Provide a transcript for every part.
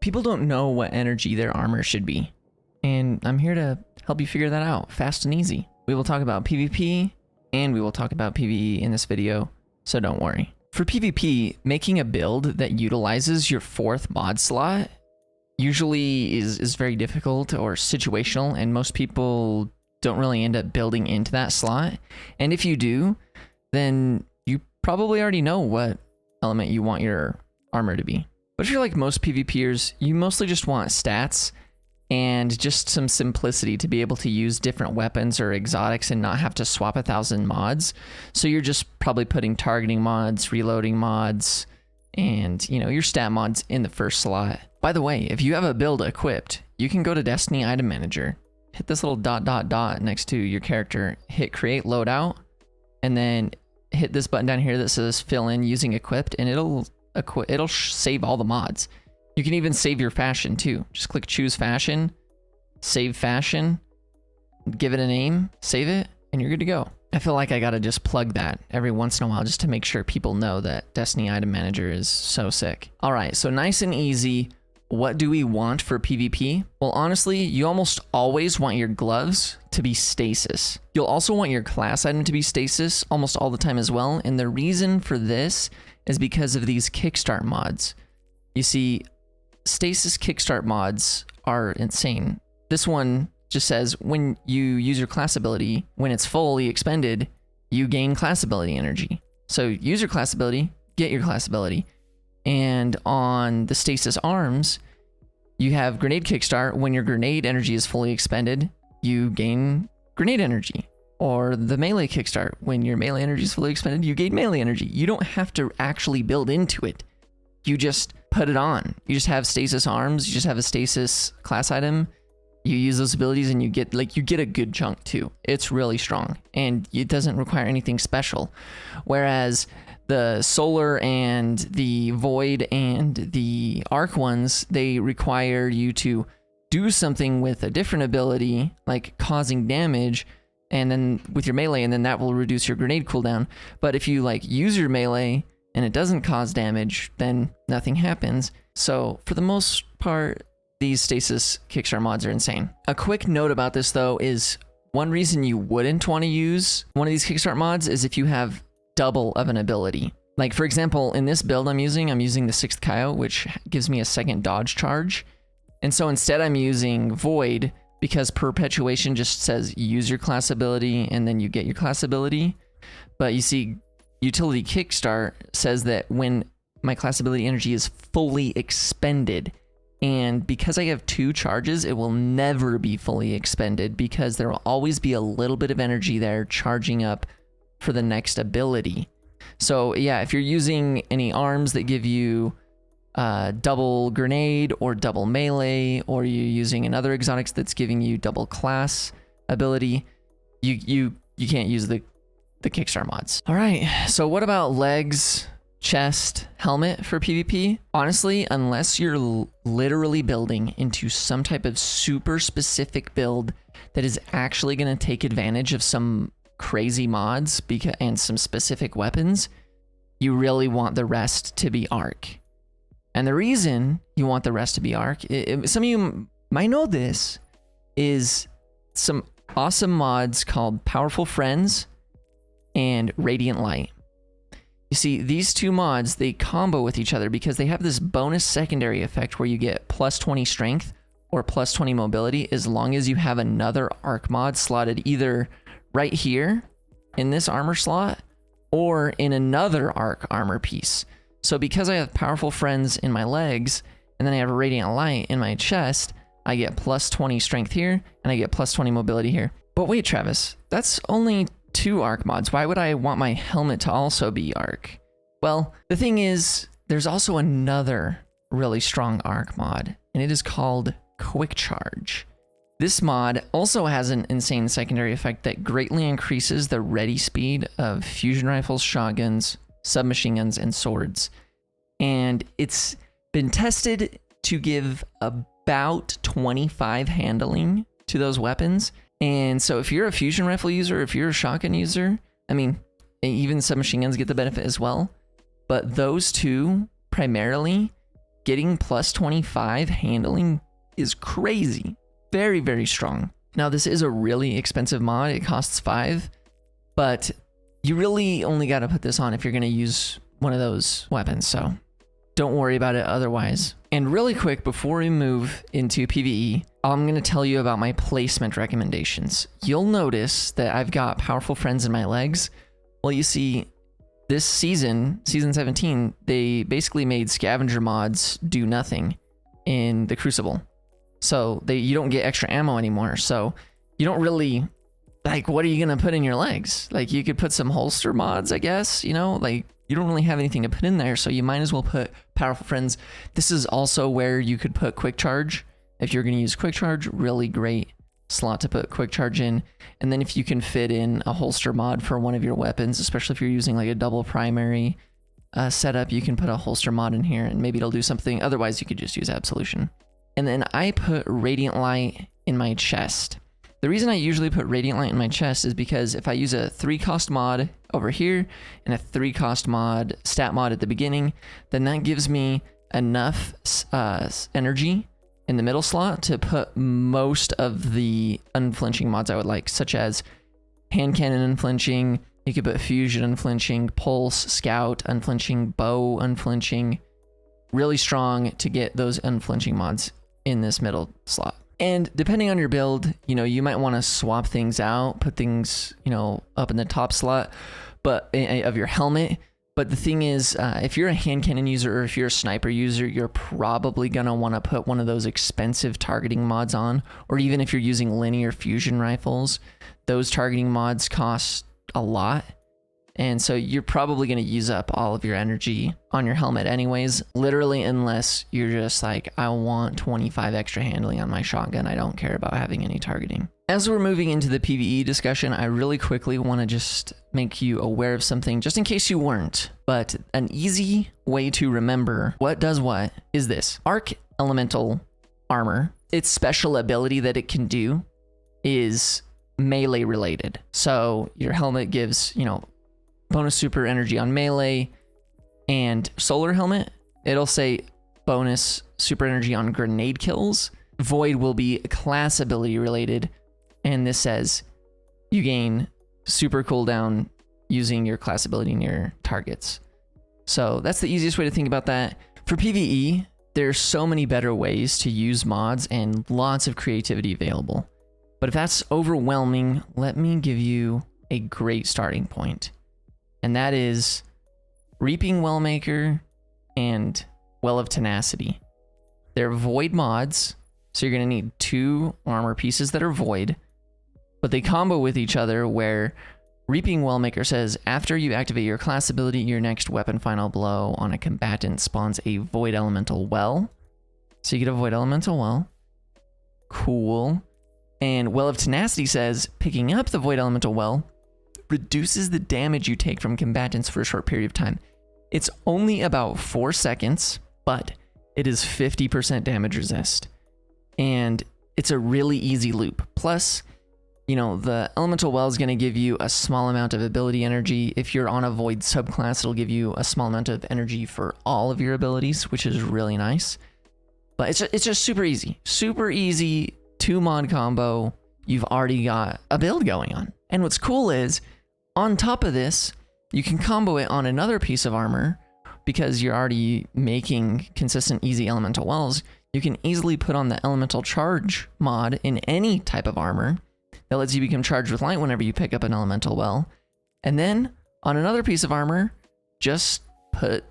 people don't know what energy their armor should be. And I'm here to help you figure that out fast and easy. We will talk about PvP and we will talk about PvE in this video, so don't worry. For PvP, making a build that utilizes your 4th mod slot usually is very difficult or situational, and most people don't really end up building into that slot. And if you do, then you probably already know what element you want your armor to be. But if you're like most PvPers, you mostly just want stats and just some simplicity to be able to use different weapons or exotics and not have to swap 1,000 mods. So you're just probably putting targeting mods, reloading mods, and your stat mods in the first slot. By the way, if you have a build equipped, you can go to Destiny Item Manager, hit this little ... next to your character, hit create loadout, and then hit this button down here that says fill in using equipped, and it'll save all the mods. You can even save your fashion too. Just click choose fashion, save fashion, give it a name, save it, and you're good to go. I feel like I gotta just plug that every once in a while just to make sure people know that Destiny Item Manager is so sick. All right, so nice and easy. What do we want for PvP? Well, honestly, you almost always want your gloves to be stasis. You'll also want your class item to be stasis almost all the time as well. And the reason for this is because of these kickstart mods. You see, stasis kickstart mods are insane. This one just says when you use your class ability, when it's fully expended, you gain class ability energy. So use your class ability, get your class ability. And on the stasis arms, you have grenade kickstart. When your grenade energy is fully expended, you gain grenade energy. Or the melee kickstart. When your melee energy is fully expended, you gain melee energy. You don't have to actually build into it. You just put it on. You just have stasis arms. You just have a stasis class item. You use those abilities and you get a good chunk too. It's really strong and it doesn't require anything special. Whereas the solar and the void and the arc ones, they require you to do something with a different ability, like causing damage, and then with your melee, and then that will reduce your grenade cooldown. But if you use your melee and it doesn't cause damage, then nothing happens. So for the most part, these stasis kickstart mods are insane. A quick note about this though is one reason you wouldn't want to use one of these kickstart mods is if you have double of an ability. Like for example, in this build I'm using the 6th coyote, which gives me a 2nd dodge charge. And so instead I'm using void because perpetuation just says use your class ability and then you get your class ability. But you see, utility kickstart says that when my class ability energy is fully expended, and because I have 2 charges, it will never be fully expended because there will always be a little bit of energy there charging up for the next ability. So yeah, if you're using any arms that give you double grenade or double melee, or you're using another exotics that's giving you double class ability, you can't use the kickstart mods. All right, so what about legs, chest, helmet for PvP? Honestly, unless you're literally building into some type of super specific build that is actually going to take advantage of some crazy mods and some specific weapons, you really want the rest to be arc. And the reason you want the rest to be arc, some of you might know this, is some awesome mods called Powerful Friends and Radiant Light. You see, these 2 mods, they combo with each other because they have this bonus secondary effect where you get plus 20 strength or plus 20 mobility as long as you have another arc mod slotted either right here in this armor slot or in another arc armor piece. So because I have Powerful Friends in my legs and then I have a Radiant Light in my chest, I get plus 20 strength here and I get plus 20 mobility here. But wait, Travis, that's only 2 arc mods. Why would I want my helmet to also be arc? Well, the thing is, there's also another really strong arc mod, and it is called Quick Charge. This mod also has an insane secondary effect that greatly increases the ready speed of fusion rifles, shotguns, submachine guns, and swords. And it's been tested to give about 25 handling to those weapons. And so if you're a fusion rifle user, if you're a shotgun user, I mean, even submachine guns get the benefit as well. But those 2 primarily getting plus 25 handling is crazy. Very, very strong. Now, this is a really expensive mod. It costs 5, but you really only got to put this on if you're going to use one of those weapons, so don't worry about it otherwise. And really quick, before we move into PvE, I'm going to tell you about my placement recommendations. You'll notice that I've got powerful friends in my legs. Well, you see, this season 17, they basically made scavenger mods do nothing in the Crucible. So you don't get extra ammo anymore. So you don't really, like, what are you going to put in your legs? Like, you could put some holster mods, I guess, you know, like, you don't really have anything to put in there. So you might as well put powerful friends. This is also where you could put quick charge. If you're going to use quick charge, really great slot to put quick charge in. And then if you can fit in a holster mod for one of your weapons, especially if you're using like a double primary setup, you can put a holster mod in here and maybe it'll do something. Otherwise, you could just use Absolution. And then I put Radiant Light in my chest. The reason I usually put Radiant Light in my chest is because if I use a 3-cost mod over here and a 3-cost mod, stat mod at the beginning, then that gives me enough energy in the middle slot to put most of the unflinching mods I would like, such as hand cannon unflinching, you could put fusion unflinching, pulse, scout unflinching, bow unflinching, really strong to get those unflinching mods in this middle slot. And depending on your build, you know, you might want to swap things out, put things, you know, up in the top slot, but of your helmet. But the thing is, if you're a hand cannon user or if you're a sniper user, you're probably going to want to put one of those expensive targeting mods on, or even if you're using linear fusion rifles, those targeting mods cost a lot. And so you're probably going to use up all of your energy on your helmet anyways, literally, unless you're just like, I want 25 extra handling on my shotgun. I don't care about having any targeting. As we're moving into the PvE discussion, I really quickly want to just make you aware of something, just in case you weren't. But an easy way to remember what does what is this. Arc Elemental Armor, its special ability that it can do is melee related. So your helmet gives, you know, bonus super energy on melee, and solar helmet, it'll say bonus super energy on grenade kills. Void will be class ability related, and this says you gain super cooldown using your class ability near targets. So that's the easiest way to think about that. For PvE, there's so many better ways to use mods and lots of creativity available. But if that's overwhelming, let me give you a great starting point. And that is Reaping Wellmaker and Well of Tenacity. They're void mods, so you're going to need 2 armor pieces that are void, but they combo with each other where Reaping Wellmaker says, after you activate your class ability, your next weapon final blow on a combatant spawns a void elemental well. So you get a void elemental well. Cool. And Well of Tenacity says, picking up the void elemental well reduces the damage you take from combatants for a short period of time. It's only about 4 seconds, but it is 50% damage resist. And it's a really easy loop. Plus, you know, the elemental well is going to give you a small amount of ability energy. If you're on a void subclass, it'll give you a small amount of energy for all of your abilities, which is really nice. But it's just super easy. Super easy 2 mod combo. You've already got a build going on. And what's cool is, on top of this, you can combo it on another piece of armor because you're already making consistent easy elemental wells. You can easily put on the elemental charge mod in any type of armor that lets you become charged with light whenever you pick up an elemental well. And then on another piece of armor, just put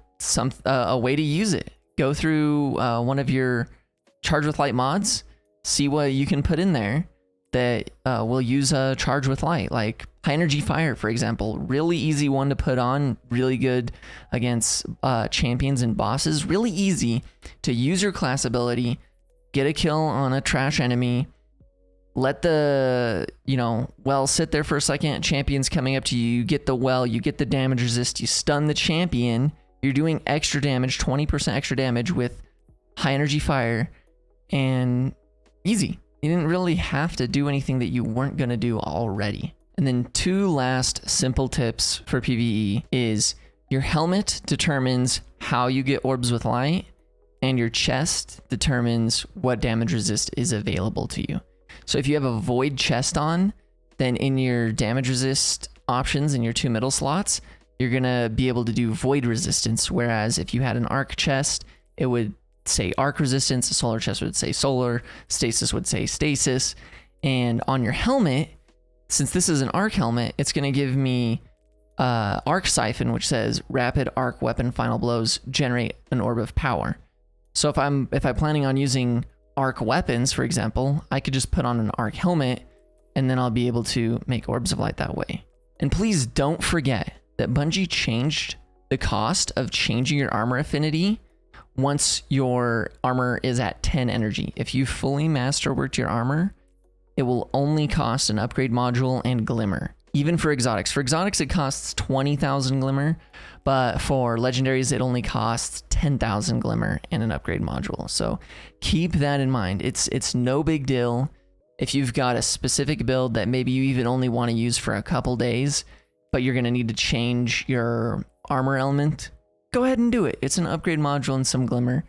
a way to use it. Go through one of your charge with light mods, see what you can put in there that will use a charge with light, like high energy fire, for example. Really easy one to put on, really good against champions and bosses. Really easy to use your class ability, get a kill on a trash enemy, let the, you know, well sit there for a second, champion's coming up to you, you get the well, you get the damage resist, you stun the champion, you're doing extra damage, 20% extra damage with high energy fire, and easy. You didn't really have to do anything that you weren't going to do already. And then 2 last simple tips for PvE is your helmet determines how you get orbs with light, and your chest determines what damage resist is available to you. So if you have a void chest on, then in your damage resist options in your 2 middle slots, you're gonna be able to do void resistance. Whereas if you had an arc chest, it would say arc resistance, a solar chest would say solar, stasis would say stasis. And on your helmet, since this is an arc helmet, it's gonna give me arc siphon, which says rapid arc weapon final blows generate an orb of power. So if I'm planning on using arc weapons, for example, I could just put on an arc helmet and then I'll be able to make orbs of light that way. And please don't forget that Bungie changed the cost of changing your armor affinity once your armor is at 10 energy. If you fully masterworked your armor, it will only cost an upgrade module and glimmer. Even for exotics. For exotics, it costs 20,000 glimmer, but for legendaries, it only costs 10,000 glimmer and an upgrade module. So keep that in mind. It's no big deal. If you've got a specific build that maybe you even only want to use for a couple days, but you're going to need to change your armor element, go ahead and do it. It's an upgrade module and some glimmer.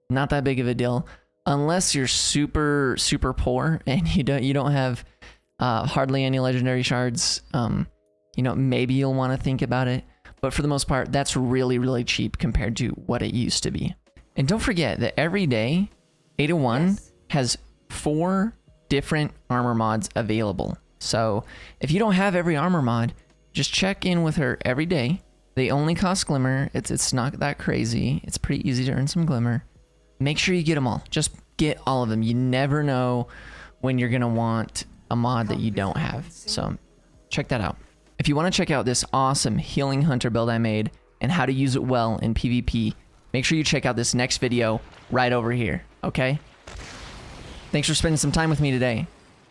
Not that big of a deal. Unless you're super, super poor and you don't have hardly any legendary shards, you know, maybe you'll want to think about it. But for the most part, that's really, really cheap compared to what it used to be. And don't forget that every day, Ada1 has 4 different armor mods available. So if you don't have every armor mod, just check in with her every day. They only cost glimmer. It's not that crazy. It's pretty easy to earn some glimmer. Make sure you get them all. Just get all of them. You never know when you're going to want a mod that you don't have. So check that out. If you want to check out this awesome healing hunter build I made and how to use it well in PvP, make sure you check out this next video right over here, okay? Thanks for spending some time with me today.